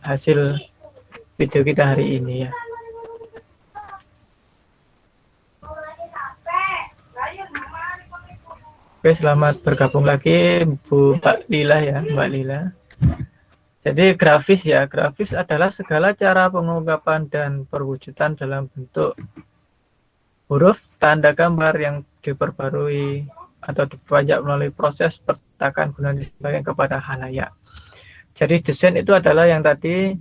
hasil video kita hari ini ya. Oke, selamat bergabung lagi Mbak Lila ya, Mbak Lila. Jadi grafis ya, grafis adalah segala cara pengungkapan dan perwujudan dalam bentuk huruf, tanda gambar yang diperbarui atau dipajak melalui proses percetakan guna disampaikan kepada khalayak. Jadi desain itu adalah yang tadi,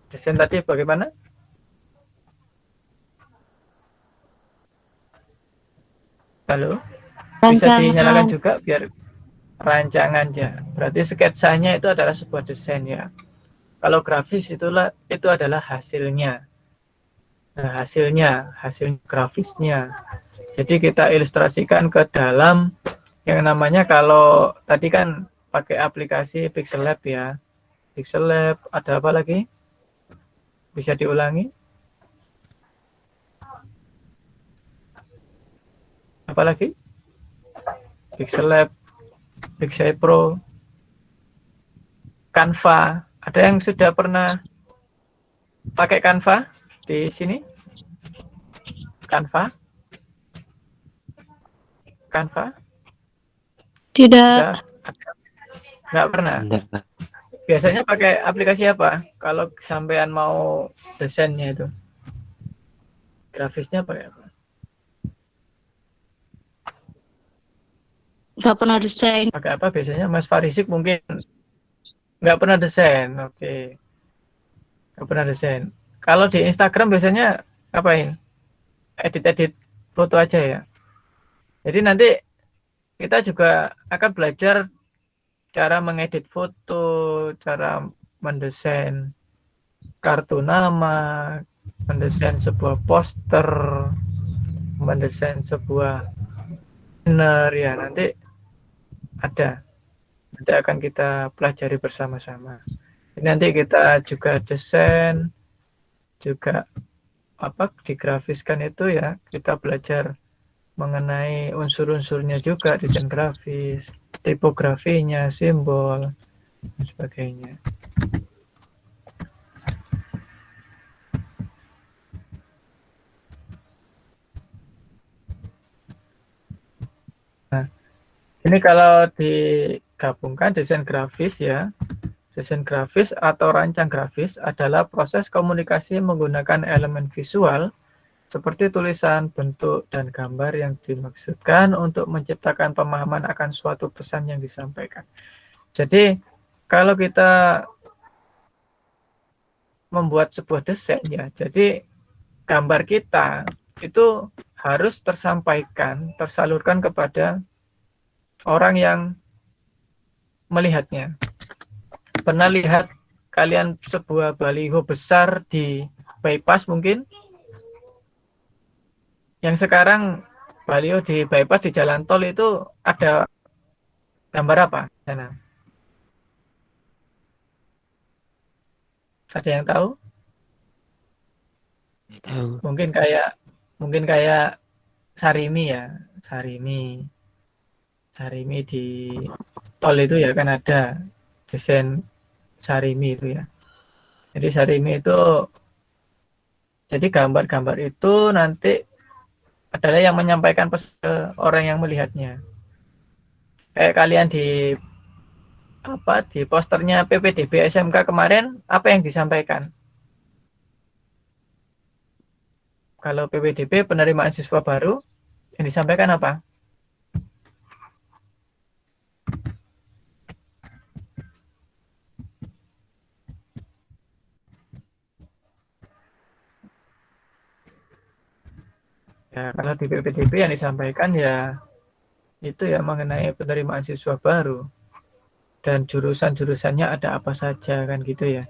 desain tadi bagaimana? Halo? Bisa dinyalakan juga biar rancangan ya. Berarti sketsanya itu adalah sebuah desain ya. Kalau grafis itu adalah hasilnya. Nah, hasil grafisnya. Jadi kita ilustrasikan ke dalam yang namanya, kalau tadi kan pakai aplikasi Pixel Lab ya. Pixel Lab, ada apa lagi? Bisa diulangi? Apa lagi? Pixel Lab, Pixel Pro, Canva. Ada yang sudah pernah pakai Canva di sini? Canva? Tidak. Nggak pernah. Biasanya pakai aplikasi apa? Kalau sampean mau desainnya itu, grafisnya pakai apa? Nggak pernah desain. Pakai apa biasanya? Mas Farisik mungkin nggak pernah desain. Oke. Nggak pernah desain. Kalau di Instagram biasanya ngapain? Edit-edit foto aja ya. Jadi nanti kita juga akan belajar cara mengedit foto, cara mendesain kartu nama, mendesain sebuah poster, mendesain sebuah banner ya, nanti akan kita pelajari bersama-sama. Nanti kita juga desain, juga digrafiskan itu ya, kita belajar mengenai unsur-unsurnya juga, desain grafis, tipografinya, simbol, dan sebagainya. Nah, ini kalau digabungkan desain grafis ya, desain grafis atau rancang grafis adalah proses komunikasi menggunakan elemen visual seperti tulisan, bentuk, dan gambar yang dimaksudkan untuk menciptakan pemahaman akan suatu pesan yang disampaikan. Jadi, kalau kita membuat sebuah desain ya, jadi gambar kita itu harus tersalurkan kepada orang yang melihatnya. Pernah lihat kalian sebuah baliho besar di bypass mungkin? Yang sekarang baliho di bypass di jalan tol itu ada gambar apa sana? Ada yang tahu? Tahu. Mungkin kayak Sarimi ya, Sarimi di tol itu ya, kan ada desain Sarimi itu ya. Jadi Sarimi itu, jadi gambar-gambar itu nanti adalah yang menyampaikan pesan ke orang yang melihatnya. Kayak kalian di posternya PPDB SMK kemarin, apa yang disampaikan? Kalau PPDB penerimaan siswa baru, yang disampaikan apa? Ya, kalau di PPDB yang disampaikan ya itu ya mengenai penerimaan siswa baru dan jurusan-jurusannya ada apa saja, kan gitu ya.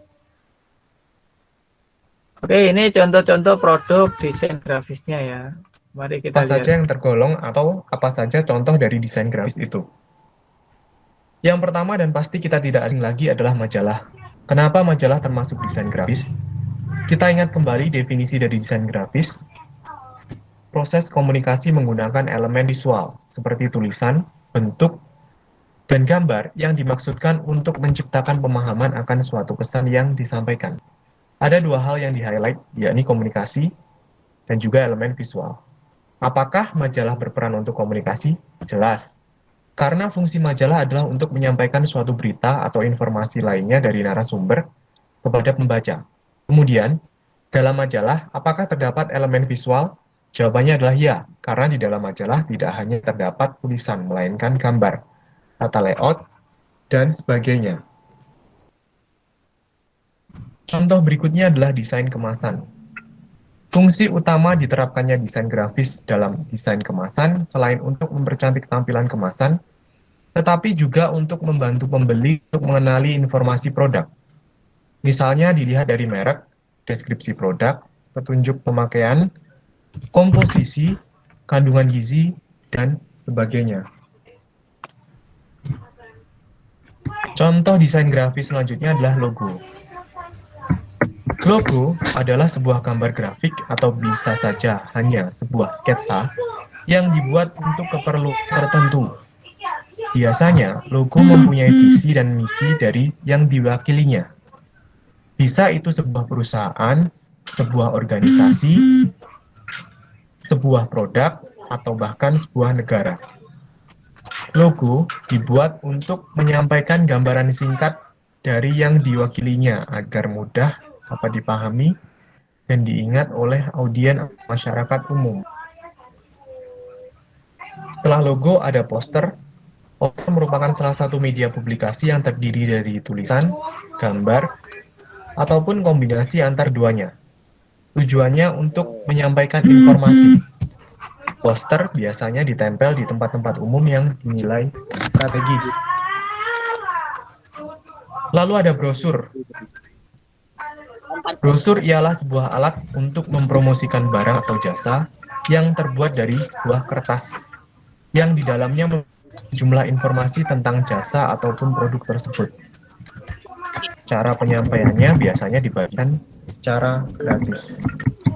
Oke, ini contoh-contoh produk desain grafisnya ya. Mari kita Apa saja yang tergolong atau apa saja contoh dari desain grafis itu? Yang pertama dan pasti kita tidak asing lagi adalah majalah. Kenapa majalah termasuk desain grafis? Kita ingat kembali definisi dari desain grafis. Proses komunikasi menggunakan elemen visual seperti tulisan, bentuk, Dan gambar yang dimaksudkan untuk menciptakan pemahaman akan suatu pesan yang disampaikan. Ada dua hal yang di-highlight, yakni komunikasi dan juga elemen visual. Apakah majalah berperan untuk komunikasi? Jelas. Karena fungsi majalah adalah untuk menyampaikan suatu berita atau informasi lainnya dari narasumber kepada pembaca. Kemudian, dalam majalah, apakah terdapat elemen visual? Jawabannya adalah ya, karena di dalam majalah tidak hanya terdapat tulisan, melainkan gambar, tata layout, dan sebagainya. Contoh berikutnya adalah desain kemasan. Fungsi utama diterapkannya desain grafis dalam desain kemasan selain untuk mempercantik tampilan kemasan, tetapi juga untuk membantu pembeli untuk mengenali informasi produk. Misalnya dilihat dari merek, deskripsi produk, petunjuk pemakaian, komposisi, kandungan gizi, dan sebagainya. Contoh desain grafis selanjutnya adalah logo. Logo adalah sebuah gambar grafik atau bisa saja hanya sebuah sketsa yang dibuat untuk keperluan tertentu. Biasanya, logo mempunyai visi dan misi dari yang diwakilinya. Bisa itu sebuah perusahaan, sebuah organisasi, sebuah produk, atau bahkan sebuah negara. Logo dibuat untuk menyampaikan gambaran singkat dari yang diwakilinya agar mudah dapat dipahami dan diingat oleh audien masyarakat umum. Setelah logo ada poster. Poster merupakan salah satu media publikasi yang terdiri dari tulisan, gambar, ataupun kombinasi antar duanya. Tujuannya untuk menyampaikan informasi. Poster biasanya ditempel di tempat-tempat umum yang dinilai strategis. Lalu ada brosur. Brosur ialah sebuah alat untuk mempromosikan barang atau jasa yang terbuat dari sebuah kertas, yang di dalamnya jumlah informasi tentang jasa ataupun produk tersebut. Cara penyampaiannya biasanya dibagikan secara gratis.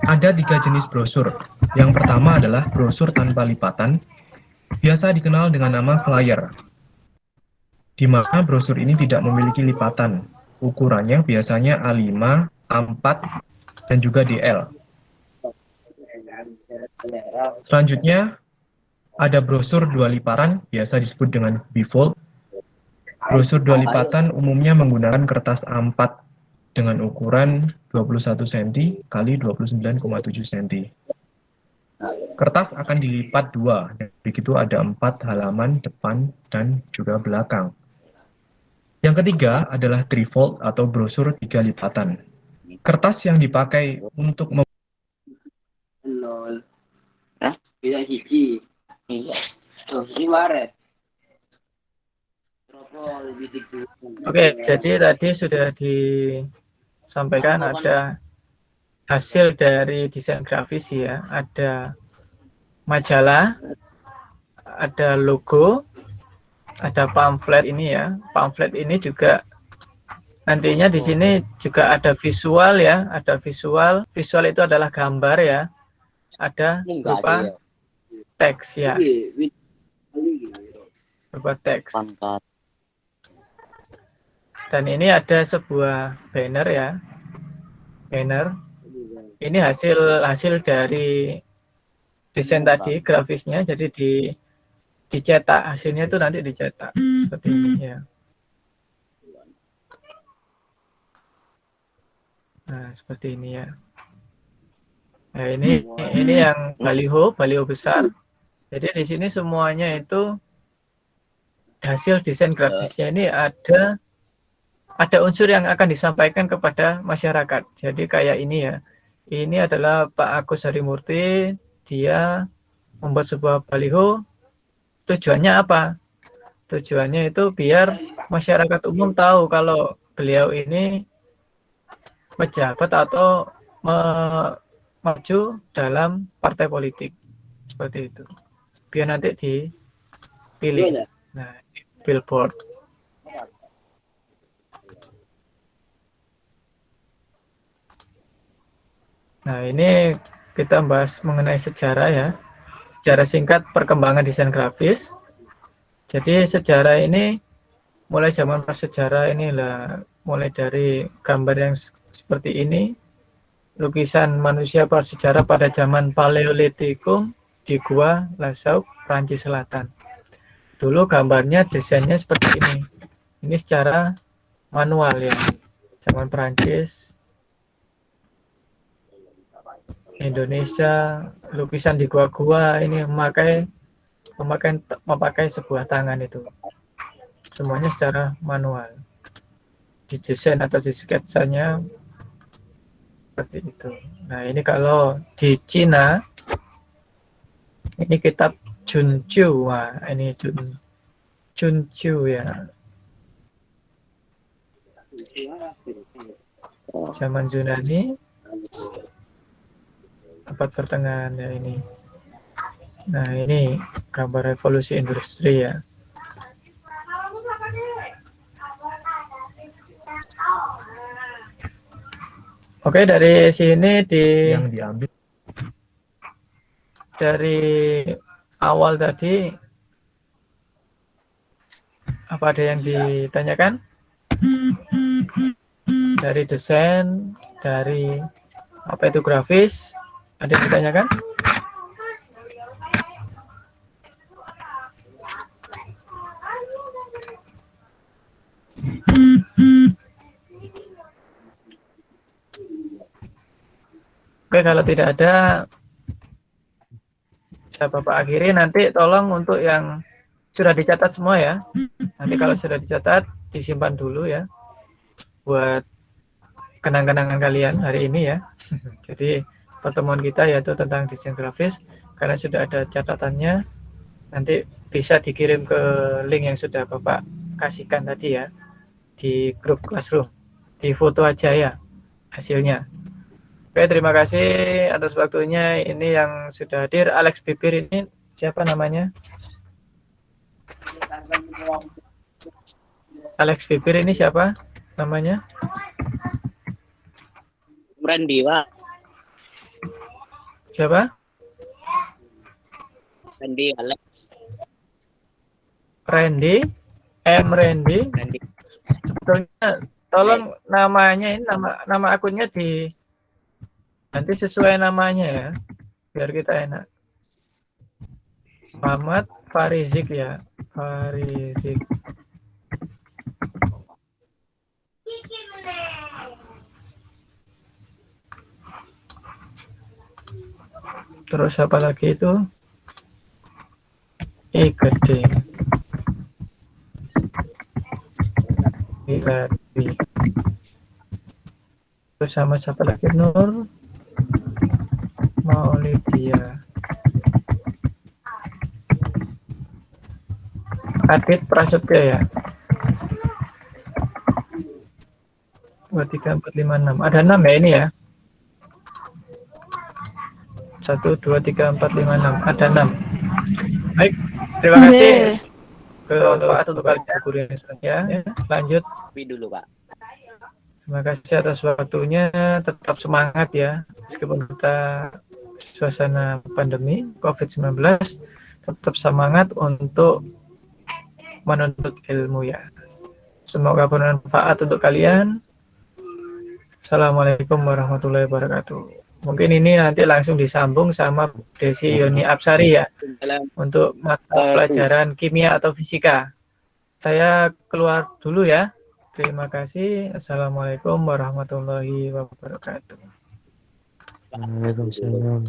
Ada 3 jenis brosur. Yang pertama adalah brosur tanpa lipatan, biasa dikenal dengan nama flyer, di mana brosur ini tidak memiliki lipatan. Ukurannya biasanya A5, A4, dan juga DL. Selanjutnya, ada brosur 2 lipatan, biasa disebut dengan bifold. Brosur 2 lipatan umumnya menggunakan kertas A4 dengan ukuran 21 cm x 29,7 cm. Kertas akan dilipat 2, begitu ada 4 halaman depan dan juga belakang. Yang ketiga adalah trifold atau brosur 3 lipatan. Kertas yang dipakai untuk Oke, jadi tadi sudah disampaikan ada hasil dari desain grafis ya, ada majalah, ada logo, ada pamflet ini ya. Pamflet ini juga nantinya di sini juga ada visual ya, ada visual. Visual itu adalah gambar ya. Ada berupa teks ya. Berupa teks. Dan ini ada sebuah banner ya. Banner. Ini hasil dari desain tadi, grafisnya. Jadi dicetak, hasilnya itu nanti dicetak seperti ini ya. Nah, seperti ini ya. Nah, ini yang baliho besar. Jadi di sini semuanya itu hasil desain grafisnya ini ada unsur yang akan disampaikan kepada masyarakat. Jadi kayak ini ya. Ini adalah Pak Agus Harimurti, dia membuat sebuah baliho. Tujuannya apa? Tujuannya itu biar masyarakat umum tahu kalau beliau ini pejabat atau maju dalam partai politik. Seperti itu. Biar nanti dipilih. Nah, billboard. Nah, ini kita bahas mengenai sejarah ya. Sejarah singkat perkembangan desain grafis. Jadi sejarah ini mulai zaman prasejarah inilah, mulai dari gambar yang seperti ini, lukisan manusia prasejarah pada zaman Paleolitikum di Gua Lascaux, Prancis Selatan. Dulu gambarnya desainnya seperti ini. Ini secara manual ya. Zaman Prancis, Indonesia, lukisan di gua-gua ini memakai sebuah tangan itu. Semuanya secara manual. Didesain atau di sketsanya seperti itu. Nah, ini kalau di Cina, ini kitab Junqiu. Wah, ini Junqiu ya. Zaman Yunani, abad pertengahan ya ini. Nah, ini gambar revolusi industri ya. Oke, dari sini yang diambil dari awal tadi apa ada yang ditanyakan? Dari desain, dari apa itu grafis, ada yang ditanyakan? Oke, kalau tidak ada, saya Bapak akhiri. Nanti tolong untuk yang sudah dicatat semua ya. Nanti kalau sudah dicatat, disimpan dulu ya. Buat kenang-kenangan kalian hari ini ya. Jadi pertemuan kita yaitu tentang desain grafis. Karena sudah ada catatannya, nanti bisa dikirim ke link yang sudah Bapak kasihkan tadi ya. Di grup Classroom. Di foto aja ya hasilnya. Oke, terima kasih atas waktunya. Ini yang sudah hadir, Alex Bibir ini siapa namanya? Alex Bibir ini siapa namanya? Randy, Pak. Siapa? Randy, Alex. Randy, Randy. Randy. Sebetulnya tolong namanya ini nama akunnya di nanti sesuai namanya ya, biar kita enak. Muhammad Farizik ya, Farizik. Terus apa lagi itu? Gede. Gede. Terus sama siapa lagi? Nur Maulidia. Adit Prasetya ya. 23456. Ada 6 ya ini ya. 1 2 3 4 5 6. Ada 6. Baik, terima kasih Pak untuk kalian guru yang ya. Lanjut. Tapi dulu, Pak. Terima kasih atas waktunya. Tetap semangat ya. Meskipun kita suasana pandemi COVID-19, tetap semangat untuk menuntut ilmu ya. Semoga bermanfaat untuk kalian. Assalamualaikum warahmatullahi wabarakatuh. Mungkin ini nanti langsung disambung sama Desi Yoni Apsari ya, untuk mata pelajaran kimia atau fisika. Saya keluar dulu ya. Terima kasih. Assalamualaikum warahmatullahi wabarakatuh. Waalaikumsalam.